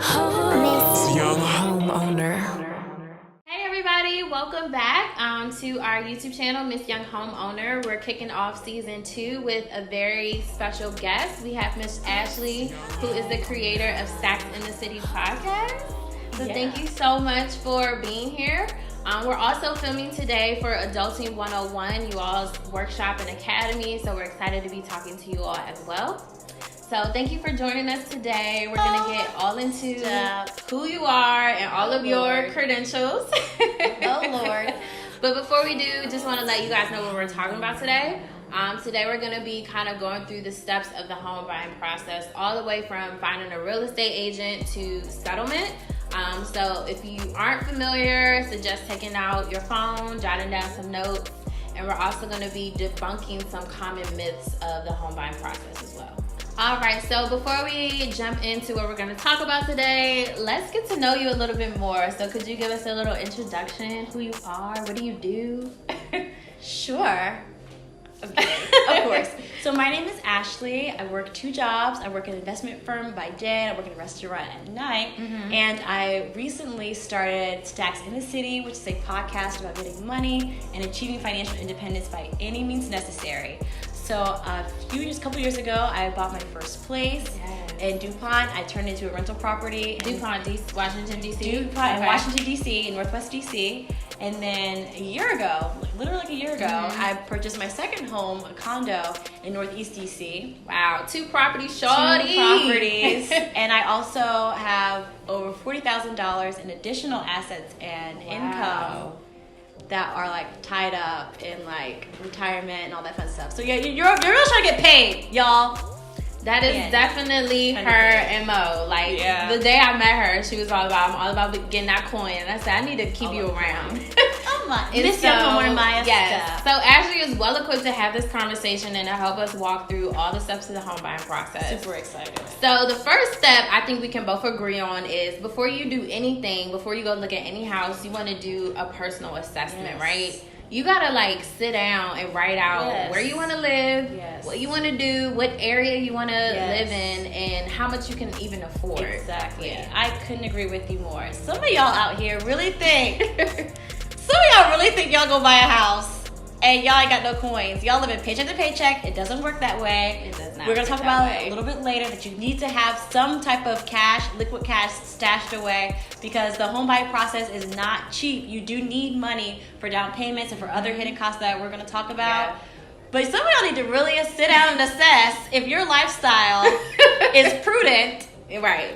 Miss Young Homeowner. Hey everybody, welcome back to our YouTube channel, Miss Young Homeowner. We're kicking off season 2 with a very special guest. We have Miss Ashley, who is the creator of Stacks in the City podcast. So Thank you so much for being here. We're also filming today for Adulting 101, you all's workshop and academy. So we're excited to be talking to you all as well. So thank you for joining us today. We're going to get all into who you are and all of your credentials. Oh, Lord. But before we do, just want to let you guys know what we're talking about today. Today we're going to be kind of going through the steps of the home buying process, all the way from finding a real estate agent to settlement. So if you aren't familiar, suggest taking out your phone, jotting down some notes, and we're also going to be debunking some common myths of the home buying process as well. All right, so before we jump into what we're going to talk about today, let's get to know you a little bit more. So could you give us a little introduction, who you are, what do you do? Sure. Okay, of course. So my name is Ashley. I work 2 jobs. I work in an investment firm by day, and I work in a restaurant at night. Mm-hmm. And I recently started Stacks in the City, which is a podcast about getting money and achieving financial independence by any means necessary. So a couple years ago, I bought my first place in DuPont. I turned it into a rental property. DuPont, Washington, D.C.? DuPont in Washington, D.C., in Northwest D.C. And then a year ago, I purchased my second home, a condo in Northeast D.C. Wow, 2 properties, shorty. 2 properties. And I also have over $40,000 in additional assets and income that are like tied up in like retirement and all that fun stuff. So yeah, you're really trying to get paid, y'all. That is definitely her MO. Like the day I met her, she was I'm all about getting that coin. And I said, I need to keep you around. Oh my, Miss Young Homeowner stuff. So Ashley is well equipped to have this conversation and to help us walk through all the steps of the home buying process. Super excited. So the first step I think we can both agree on is before you do anything, before you go look at any house, you want to do a personal assessment, right? You gotta like sit down and write out where you want to live, what you want to do, what area you want to live in, and how much you can even afford. Exactly. I couldn't agree with you more. Some of y'all out here really think, y'all go buy a house and y'all ain't got no coins. Y'all live in paycheck to paycheck. It doesn't work that way. It does not. We're gonna talk about it a little bit later that you need to have some type of cash, liquid cash stashed away because the home buying process is not cheap. You do need money for down payments and for other hidden costs that we're gonna talk about. Yeah. But some of y'all need to really sit down and assess if your lifestyle is prudent,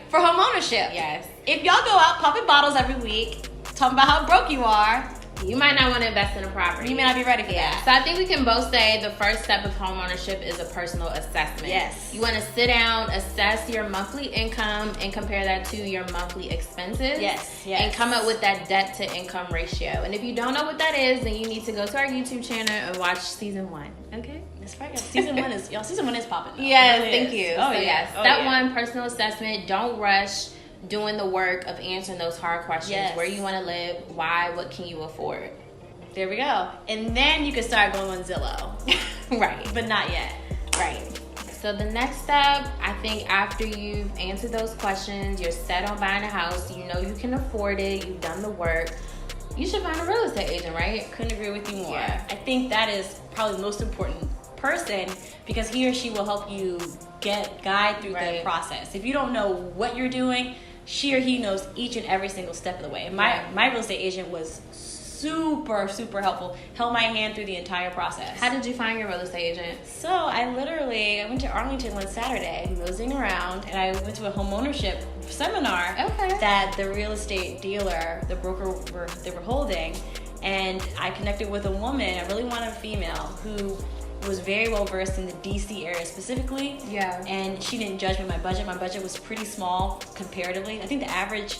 for home ownership. Yes. If y'all go out popping bottles every week, talking about how broke you are, you might not want to invest in a property. You may not be ready for that. So I think we can both say the first step of home ownership is a personal assessment. Yes. You want to sit down, assess your monthly income, and compare that to your monthly expenses. Yes. And come up with that debt to income ratio. And if you don't know what that is, then you need to go to our YouTube channel and watch season 1. Okay? That's right. Season 1 is popping though. Yes, thank you. Oh, so step 1, personal assessment. Don't rush doing the work of answering those hard questions. Where you want to live, why, what can you afford? There we go. And then you can start going on Zillow. Right. But not yet. Right. So the next step, I think after you've answered those questions, you're set on buying a house, you know you can afford it, you've done the work, you should find a real estate agent, right? Couldn't agree with you more. I think that is probably the most important person because he or she will help you guide through the process. If you don't know what you're doing, she or he knows each and every single step of the way. My real estate agent was super, super helpful. Held my hand through the entire process. How did you find your real estate agent? So I went to Arlington one Saturday, moseying around, and I went to a homeownership seminar that the real estate dealer, the broker, they were holding, and I connected with a woman. I really wanted a female who was very well versed in the DC area specifically. Yeah. And she didn't judge me. My budget was pretty small comparatively. I think the average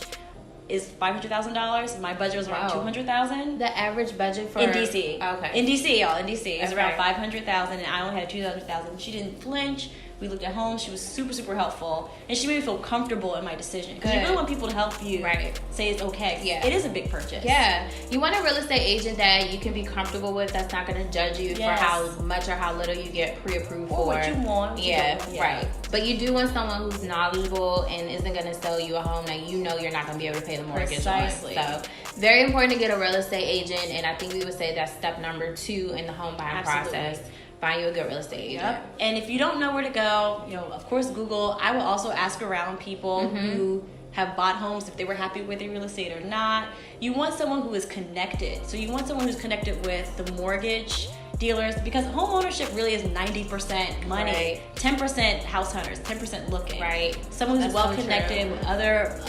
is $500,000. My budget was around $200,000. The average budget for in DC. Okay. In DC, y'all. In DC, it's around $500,000, and I only had $200,000. She didn't flinch. We looked at homes. She was super, super helpful. And she made me feel comfortable in my decision. Because you Good. really want people to help you Right. say it's okay. Yeah. It is a big purchase. Yeah. You want a real estate agent that you can be comfortable with, that's not going to judge you Yes. for how much or how little you get pre-approved Or for. what you want. what you Yeah, don't. right. But you do want someone who's knowledgeable and isn't going to sell you a home that you know you're not going to be able to pay the mortgage Precisely. on. So, very important to get a real estate agent, and I think we would say that's step number 2 in the home buying Absolutely. process. Find you a good real estate agent. Yep. And if you don't know where to go, of course, Google. I will also ask around people who have bought homes if they were happy with their real estate or not. You want someone who is connected. So you want someone who's connected with the mortgage dealers, because home ownership really is 90% money, Right. 10% house hunters, 10% looking. Right. Someone who's That's so well connected true. with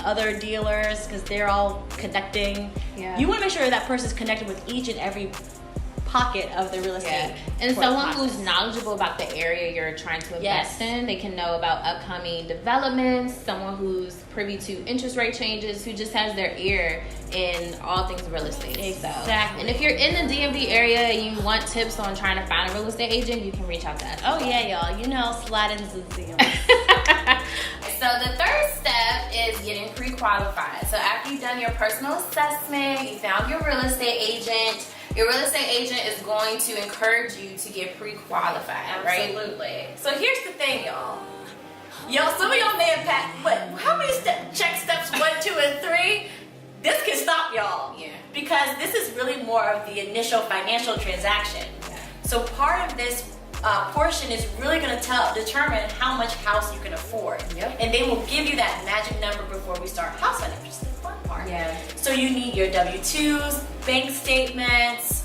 other dealers, because they're all connecting. Yeah. You want to make sure that person is connected with each and every pocket of the real estate. Yeah. And someone who's knowledgeable about the area you're trying to invest Yes. in. They can know about upcoming developments, someone who's privy to interest rate changes, who just has their ear in all things real estate. Exactly. So, and if you're in the DMV area and you want tips on trying to find a real estate agent, you can reach out to us. Oh yeah, y'all. Slide into the DMs. So the third step is getting pre-qualified. So after you've done your personal assessment, you found your real estate agent, your real estate agent is going to encourage you to get pre-qualified, right? Absolutely. So here's the thing, y'all. Some of y'all may have passed, but how many check steps 1, 2, and 3? This can stop y'all. Yeah. Because this is really more of the initial financial transaction. Yeah. So part of this portion is really going to determine how much house you can afford. Yep. And they will give you that magic number before we start house hunting, which is the fun part. Yeah. So you need your W-2s, bank statements.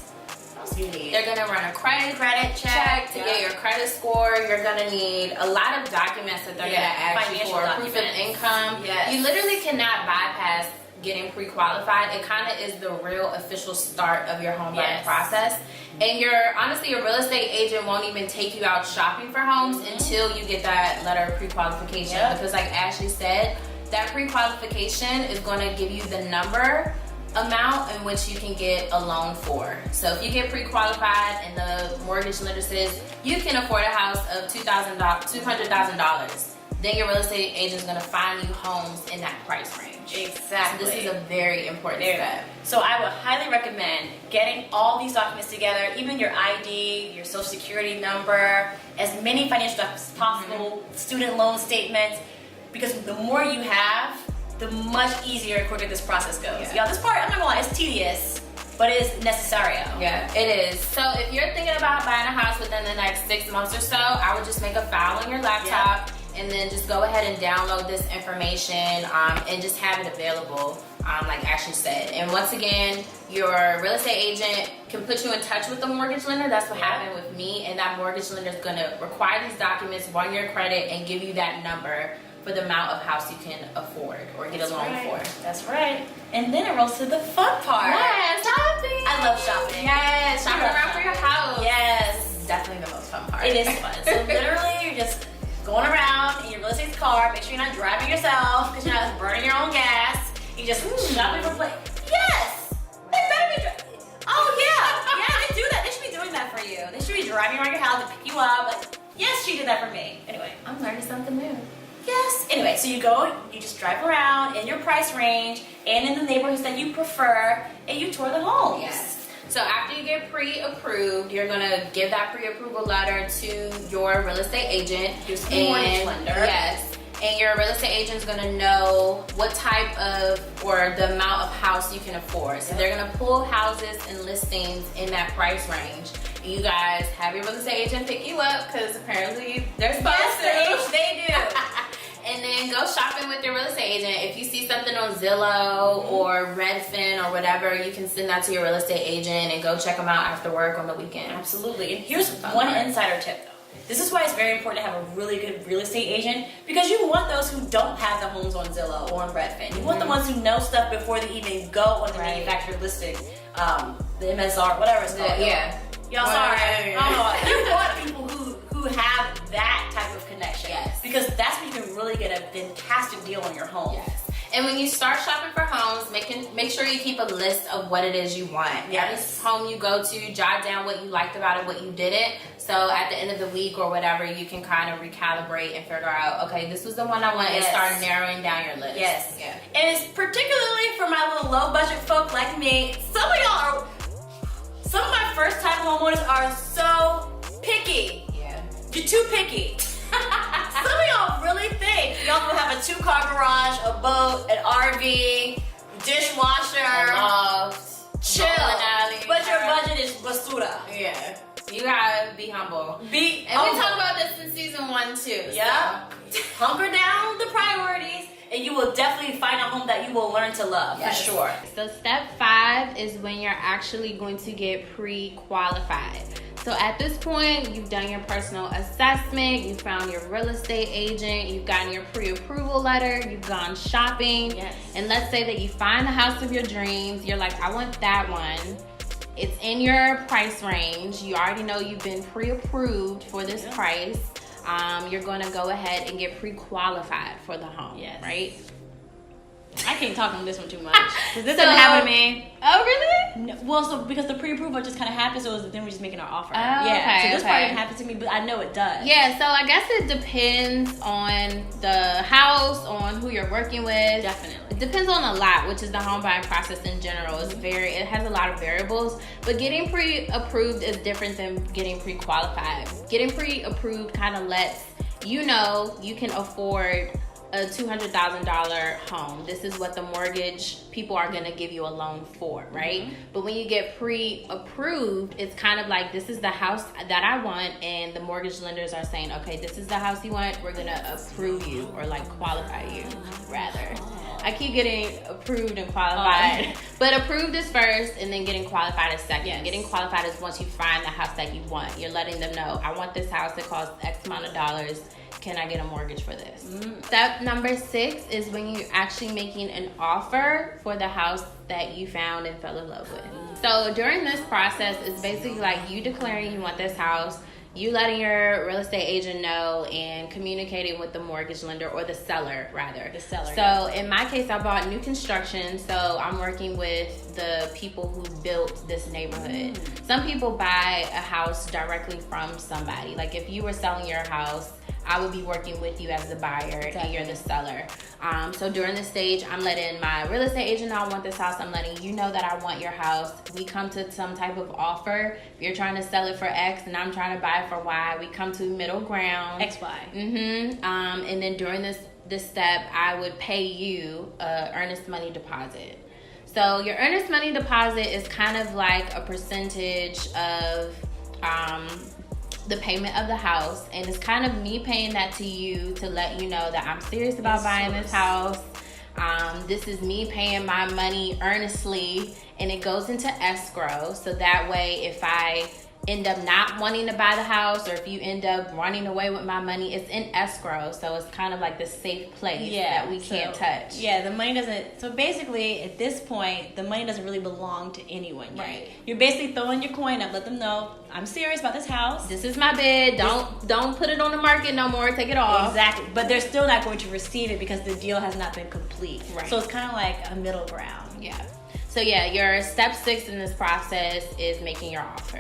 What else do you need? They're gonna run a credit check to yeah. get your credit score. You're gonna need a lot of documents that they're Yeah, gonna ask you financial for. Proof of documents. income. Yes. You literally cannot bypass getting pre-qualified. It kind of is the real official start of your home buying Yes. process. And honestly, your real estate agent won't even take you out shopping for homes until you get that letter of pre-qualification. Yep. Because like Ashley said, that pre-qualification is going to give you the amount in which you can get a loan for. So if you get pre-qualified and the mortgage lender says you can afford a house of $200,000, then your real estate agent is going to find you homes in that price range. Exactly. So this is a very important step. So I would highly recommend getting all these documents together, even your ID, your social security number, as many financial documents as possible, student loan statements, because the more you have, the much easier and quicker this process goes. Yeah. Y'all, this part, I'm not gonna lie, it's tedious, but it is necessary. Yeah, it is. So if you're thinking about buying a house within the next 6 months or so, I would just make a file on your laptop. And then just go ahead and download this information and just have it available, like Ashley said. And once again, your real estate agent can put you in touch with the mortgage lender. That's what happened with me. And that mortgage lender is going to require these documents, run your credit, and give you that number for the amount of house you can afford or get a loan for. That's right. And then it rolls to the fun part. Yeah, shopping. I love shopping. Yes, shopping around for your house. Yes. This is definitely the most fun part. It is fun. So literally, you're just going around in your real estate car. Make sure you're not driving yourself because you're not burning your own gas. You just shopping for place. Yes, they better be. Oh yeah, they do that. They should be doing that for you. They should be driving around your house to pick you up. Like, yes, she did that for me. Anyway, I'm learning something new. yes. Anyway, so you just drive around in your price range and in the neighborhoods that you prefer, and you tour the homes. Yes. So after you get pre-approved, you're gonna give that pre-approval letter to your real estate agent. Your mortgage lender. Yes. And your real estate agent is gonna know what type of or the amount of house you can afford. So they're gonna pull houses and listings in that price range. And you guys have your real estate agent pick you up because apparently they're supposed to. Yes, they do. And then go shopping with your real estate agent. If you see something on Zillow or Redfin or whatever, you can send that to your real estate agent and go check them out after work on the weekend. Absolutely. And here's one insider tip though. This is why it's very important to have a really good real estate agent, because you want those who don't have the homes on Zillow or on Redfin. You want the ones who know stuff before they even go on the manufactured listing, the MSR, whatever it's called. Yeah. Y'all sorry. You want people who have that type of connection. Yes. Because that's when you can really get a fantastic deal on your home. Yes. And when you start shopping for homes, make sure you keep a list of what it is you want. Yes. Every home you go to, jot down what you liked about it, what you didn't, So at the end of the week or whatever, you can kind of recalibrate and figure out, okay, this was the one I want, and start narrowing down your list. Yes. Yeah. And it's particularly for my little low budget folk like me. Some of my first time homeowners are so picky. Yeah. You're too picky. Some of y'all really think y'all will have a 2-car garage, a boat, an RV, dishwasher, chill. But your budget is basura. Yeah. You gotta be humble. And we talked about this in season 1 too. Yeah. So. Hunker down the priorities, and you will definitely find a home that you will learn to love, for sure. So step 5 is when you're actually going to get pre-qualified. So at this point, you've done your personal assessment, you found your real estate agent, you've gotten your pre-approval letter, you've gone shopping. Yes. And let's say that you find the house of your dreams, you're like, I want that one. It's in your price range. You already know you've been pre-approved for this price. You're going to go ahead and get pre-qualified for the home, right? I can't talk on this one too much. This doesn't happen to me. Oh, really? No, well, so because the pre-approval just kind of happened, so then we're just making our offer. Oh, yeah. okay, So this part didn't happen to me, but I know it does. Yeah, so I guess it depends on the house, on who you're working with. Definitely. It depends on a lot, which is the home buying process in general. It has a lot of variables, but getting pre-approved is different than getting pre-qualified. Getting pre-approved kind of lets you know you can afford a $200,000 home. This is what the mortgage people are gonna give you a loan for, right? Mm-hmm. But when you get pre-approved, it's kind of like, this is the house that I want, and the mortgage lenders are saying, okay, this is the house you want, we're gonna approve you, or like qualify you, rather. I keep getting approved and qualified, but approved is first, and then getting qualified is second. Yes. Getting qualified is once you find the house that you want. You're letting them know, I want this house that costs X amount of dollars. Can I get a mortgage for this? Step number 6 is when you're actually making an offer for the house that you found and fell in love with. So during this process, it's basically like you declaring you want this house, you letting your real estate agent know, and communicating with the mortgage lender, or the seller rather. The seller. So in my case, I bought new construction, so I'm working with the people who built this neighborhood. Some people buy a house directly from somebody. Like if you were selling your house, I would be working with you as the buyer, and you're the seller. So during this stage, I'm letting my real estate agent know I want this house. I'm letting you know that I want your house. We come to some type of offer. If you're trying to sell it for X and I'm trying to buy it for Y, we come to middle ground. XY. And then during this step, I would pay you an earnest money deposit. So your earnest money deposit is kind of like a percentage of the payment of the house, and it's kind of me paying that to you to let you know that I'm serious about buying this house. This is me paying my money earnestly, and it goes into escrow, so that way if I end up not wanting to buy the house, or if you end up running away with my money, it's in escrow, so it's kind of like the safe place that we can't touch. Yeah, the money doesn't, so basically at this point, the money doesn't really belong to anyone yet. Right. You're basically throwing your coin up, let them know, I'm serious about this house. This is my bid, don't put it on the market no more, take it off. Exactly, but they're still not going to receive it because the deal has not been complete. Right. So it's kind of like a middle ground. Yeah. So yeah, your step 6 in this process is making your offer.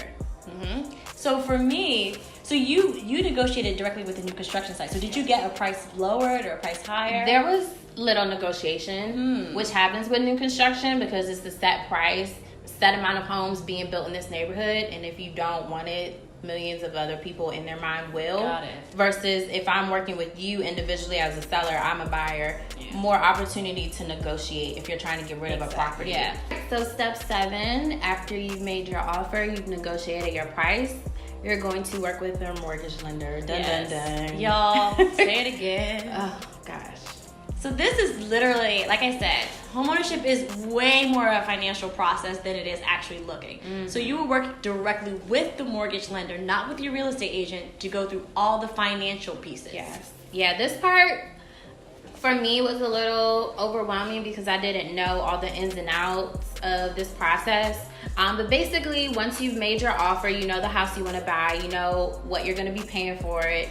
So for me, so you negotiated directly with the new construction site. So did you get a price lowered or a price higher? There was little negotiation, which happens with new construction because it's the set price, set amount of homes being built in this neighborhood, and if you don't want it, millions of other people in their mind will. Got it. Versus if I'm working with you individually as a seller, I'm a buyer, more opportunity to negotiate if you're trying to get rid of a property. Yeah. So step 7, after you've made your offer, you've negotiated your price, you're going to work with your mortgage lender. Dun, dun, dun. Y'all, say it again. Oh, gosh. So this is literally, like I said, homeownership is way more of a financial process than it is actually looking. So you will work directly with the mortgage lender, not with your real estate agent, to go through all the financial pieces. Yes. Yeah, this part for me was a little overwhelming because I didn't know all the ins and outs of this process. But basically, once you've made your offer, you know the house you want to buy, you know what you're going to be paying for it.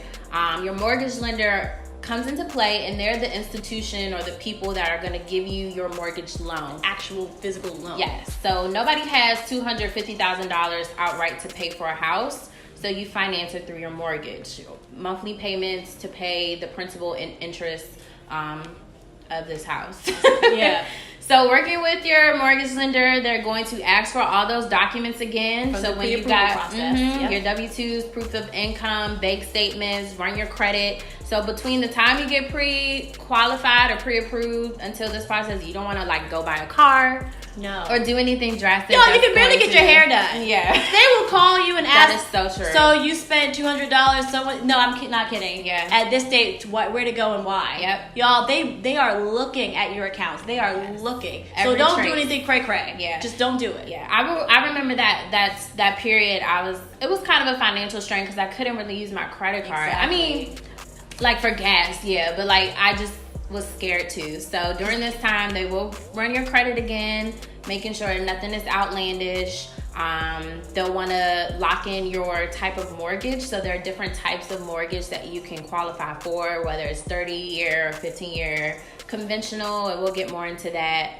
Your mortgage lender comes into play, and they're the institution or the people that are going to give you your mortgage loan. Actual physical loan. Yes. So nobody has $250,000 outright to pay for a house. So you finance it through your mortgage, monthly payments to pay the principal and interest of this house. Yeah. So working with your mortgage lender, they're going to ask for all those documents again. From so the when you pre-approval got process. your W-2s, proof of income, bank statements, run your credit. So between the time you get pre-qualified or pre-approved until this process, you don't want to like go buy a car. No. Or do anything drastic. Yo, you can barely get your hair done. Yeah. They will call you and ask. That is so true. So you spent $200. Someone? No, I'm not kidding. Yeah. At this date, where to go and why? Yep. Y'all, they are looking at your accounts. They are looking. Every so don't trace. do anything cray cray. Yeah. Just don't do it. Yeah. I remember that period. It was kind of a financial strain because I couldn't really use my credit card. Exactly. I mean, like for gas, yeah, but like I just was scared too. So during this time, they will run your credit again, making sure nothing is outlandish. They'll want to lock in your type of mortgage. So there are different types of mortgage that you can qualify for, whether it's 30-year or 15-year conventional, and we'll get more into that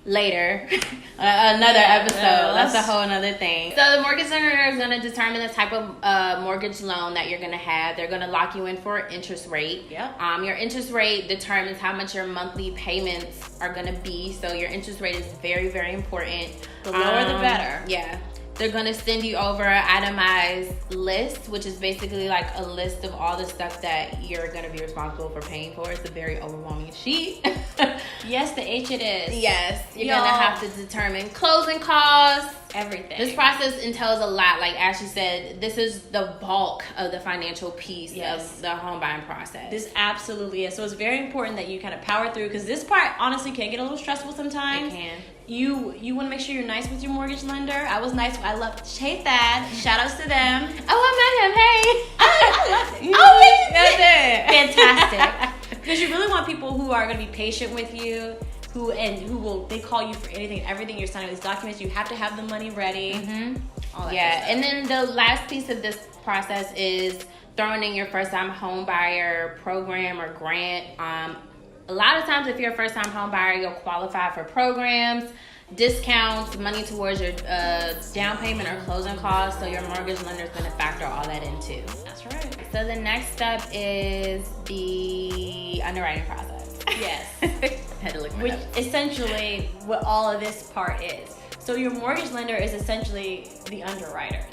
later. Another episode. That's a whole another thing. So the mortgage lender is going to determine the type of mortgage loan that you're going to have. They're going to lock you in for an interest rate. Yep. Your interest rate determines how much your monthly payments are going to be. So your interest rate is very, very important. The lower the better. Yeah. They're going to send you over an itemized list, which is basically like a list of all the stuff that you're going to be responsible for paying for. It's a very overwhelming sheet. Yes, the H it is. Yes. You're going to have to determine closing costs. Everything. This process entails a lot. Like Ashley said, this is the bulk of the financial piece of the home buying process. This absolutely is. So it's very important that you kind of power through, because this part honestly can get a little stressful sometimes. It can. You want to make sure you're nice with your mortgage lender. I was nice. I love Chase that. Shout outs to them. Oh, I met him. Hey. I love it. Oh, wait. That's it. Fantastic. Because you really want people who are going to be patient with you, who will they call you for anything and everything. You're signing these documents. You have to have the money ready. All that Yeah, and then the last piece of this process is throwing in your first time home buyer program or grant. A lot of times if you're a first time home buyer, you'll qualify for programs, discounts, money towards your down payment or closing costs. So your mortgage lender is going to factor all that in too. That's right. So the next step is the underwriting process. Yes. Had to look Which it up. essentially what all of this part is. So your mortgage lender is essentially the underwriters.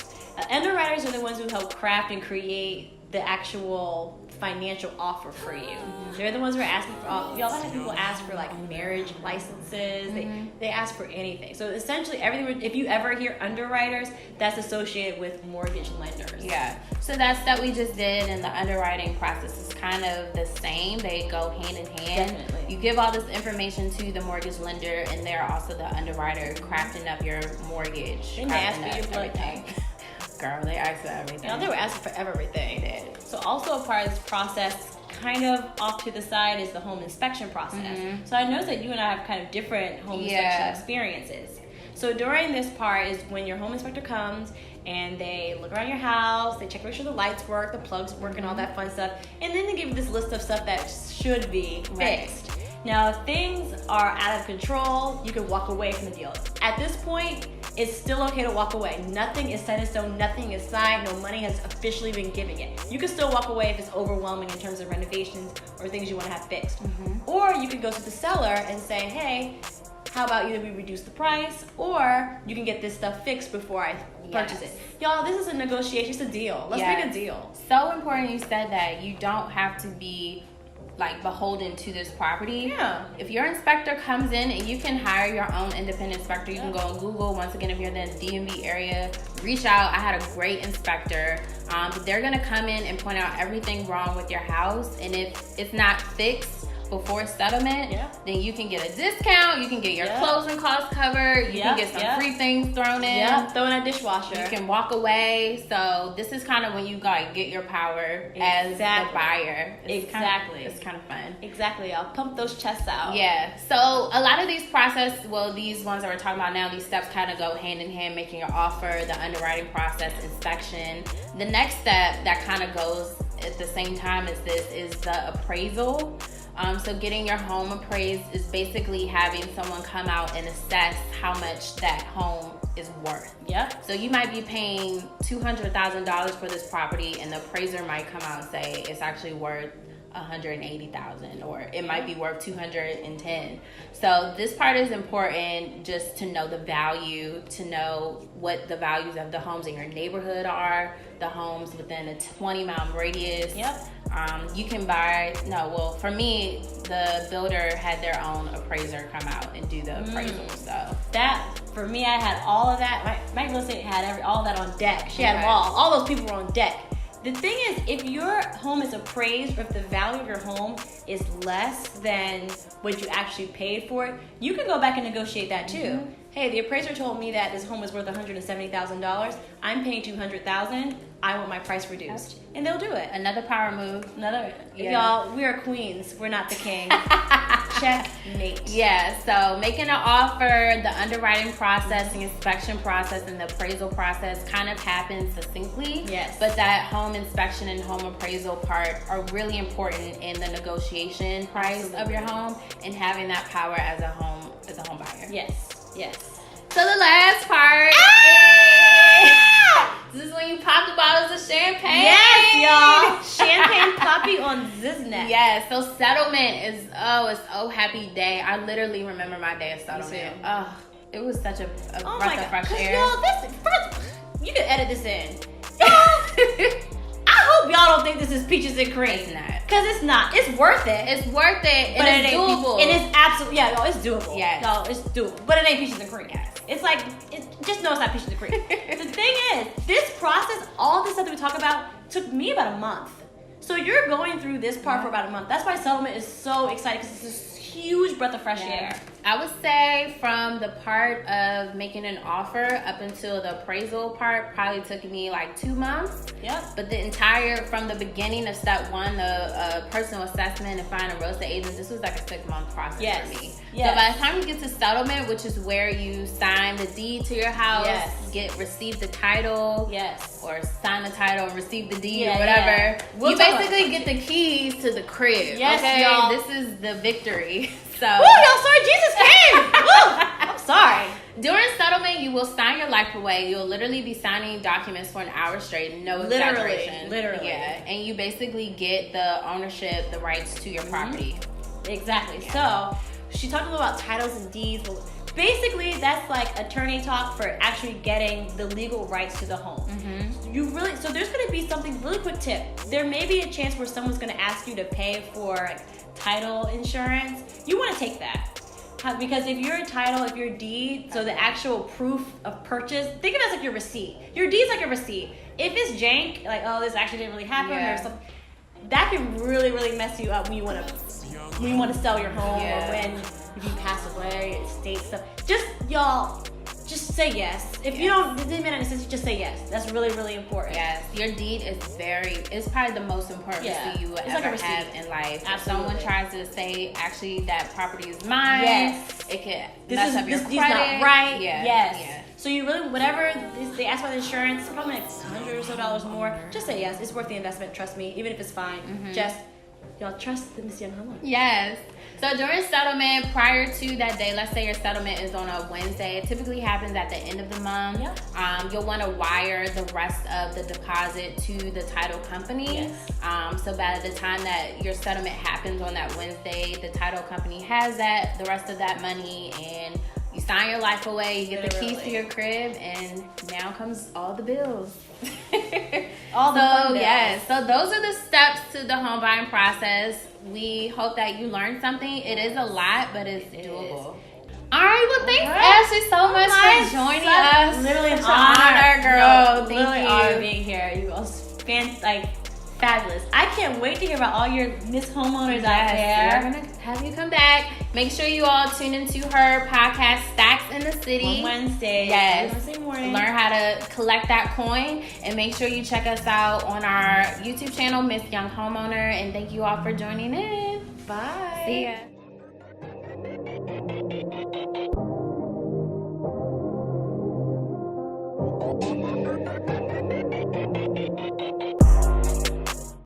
Underwriters are the ones who help craft and create the actual financial offer for you. They're the ones who are asking for all. Y'all have people ask for like marriage licenses. They ask for anything. So essentially everything. If you ever hear underwriters, that's associated with mortgage lenders. Yeah. So that step we just did in the underwriting process is kind of the same. They go hand in hand. Definitely. You give all this information to the mortgage lender, and they're also the underwriter crafting up your mortgage. They ask for your blood everything. type. Girl, they ask for everything. You know, they were asking for everything. They did. So also a part of this process, kind of off to the side, is the home inspection process. So I noticed that you and I have kind of different home inspection experiences. So during this part is when your home inspector comes and they look around your house, they check to make sure the lights work, the plugs work, and all that fun stuff. And then they give you this list of stuff that should be fixed. Now, if things are out of control, you can walk away from the deal. At this point, it's still okay to walk away. Nothing is set in stone, nothing is signed, no money has officially been given yet. You can still walk away if it's overwhelming in terms of renovations or things you want to have fixed. Or you can go to the seller and say, hey, how about either we reduce the price or you can get this stuff fixed before I purchase it. Y'all, this is a negotiation, it's a deal. Let's make a deal. So important you said that. You don't have to be like beholden to this property. Yeah. If your inspector comes in, and you can hire your own independent inspector. You can go on Google. Once again, if you're in the DMV area, reach out. I had a great inspector. But they're gonna come in and point out everything wrong with your house, and if it's not fixed before settlement, then you can get a discount. You can get your closing costs covered. You can get some free things thrown in. Throw in a dishwasher. You can walk away. So this is kind of when you like get your power as the buyer. It's kind of fun. Exactly. I'll pump those chests out. Yeah. So a lot of these these ones that we're talking about now, these steps kind of go hand in hand, making your offer, the underwriting process, inspection. The next step that kind of goes at the same time as this is the appraisal. So getting your home appraised is basically having someone come out and assess how much that home is worth. Yep. So you might be paying $200,000 for this property, and the appraiser might come out and say it's actually worth $180,000, or it might be worth $210,000. So this part is important, just to know the value, to know what the values of the homes in your neighborhood are, the homes within a 20-mile radius. Yep. You can buy, for me, the builder had their own appraiser come out and do the appraisal. So that, for me, I had all of that. My real estate had all of that on deck. She had them all those people were on deck. The thing is, if your home is appraised, or if the value of your home is less than what you actually paid for it, you can go back and negotiate that too. Mm-hmm. Hey, the appraiser told me that this home was worth $170,000. I'm paying $200,000. I want my price reduced, and they'll do it. Another power move. Y'all, we are queens. We're not the king. Checkmate. Yeah. So making an offer, the underwriting process, the inspection process, and the appraisal process kind of happens succinctly. Yes. But that home inspection and home appraisal part are really important in the negotiation price of your home, and having that power as a home buyer. Yes. So the last part. This is when you pop the bottles of champagne. Yes, y'all. Champagne poppy on Ziznet. Yes. So settlement is it's happy day. I literally remember my day of settlement. Oh, it was such a breath of fresh air. Y'all, you can edit this in. I hope y'all don't think this is peaches and cream. It's not. Because it's not. It's worth it. It's worth it. But it's doable. It is absolutely, y'all, it's doable. Yes. Y'all, it's doable. But it ain't peaches and cream. Yes. It's like, just know it's not peaches and cream. The thing is, this process, all this stuff that we talk about, took me about a month. So you're going through this part for about a month. That's why settlement is so exciting, because it's this huge breath of fresh air. I would say from the part of making an offer up until the appraisal part probably took me like 2 months. Yep. But from the beginning of step one, the personal assessment and finding a real estate agent, this was like a 6-month process for me. Yes. So by the time you get to settlement, which is where you sign the deed to your house, receive the title, or sign the title and receive the deed or whatever, you basically get the keys to the crib. Yes, okay? y'all. This is the victory. So, y'all, sorry, Jesus came. I'm sorry. During settlement, you will sign your life away. You'll literally be signing documents for an hour straight, no exaggeration. Literally. Yeah, and you basically get the ownership, the rights to your property. Exactly. Yeah. So she talked a little about titles and deeds. Basically, that's like attorney talk for actually getting the legal rights to the home. Mm-hmm. So there's going to be something, really quick tip. There may be a chance where someone's going to ask you to pay for title insurance. You want to take that. Because if your title, if your deed, so the actual proof of purchase, think of it as like your receipt. Your deed's like a receipt. If it's jank, like, oh, this actually didn't really happen, or something, that can really, really mess you up when you want to sell your home, or if you pass away, estate stuff. Just say yes. If you don't, it didn't make any sense, just say yes. That's really, really important. Yes, your deed is probably the most important receipt you will ever have in life. If someone tries to say, actually, that property is mine, it could mess up your credit. This not right. Yeah. So you really, whatever they ask about the insurance, probably like $100 or so more, just say yes. It's worth the investment, trust me, even if it's fine. Mm-hmm. Y'all trust the Miss Young Homeowner. Yes. So during settlement, prior to that day, let's say your settlement is on a Wednesday. It typically happens at the end of the month. Yep. You'll want to wire the rest of the deposit to the title company. Yes. So by the time that your settlement happens on that Wednesday, the title company has the rest of that money, and you sign your life away, you get the keys to your crib, and now comes all the bills. All the fun bills. So those are the steps to the home buying process. We hope that you learned something. It is a lot, but it's doable. All right, well, thanks, Ashley, so much for joining us. Literally an honor, girl. Thank you. Honor being here. You guys, fabulous. I can't wait to hear about all your Miss Homeowners out there. We're going to have you come back. Make sure you all tune into her podcast, Stacks in the City. On Wednesday. Yes. Wednesday morning. Learn how to collect that coin. And make sure you check us out on our YouTube channel, Miss Young Homeowner. And thank you all for joining in. Bye. See ya.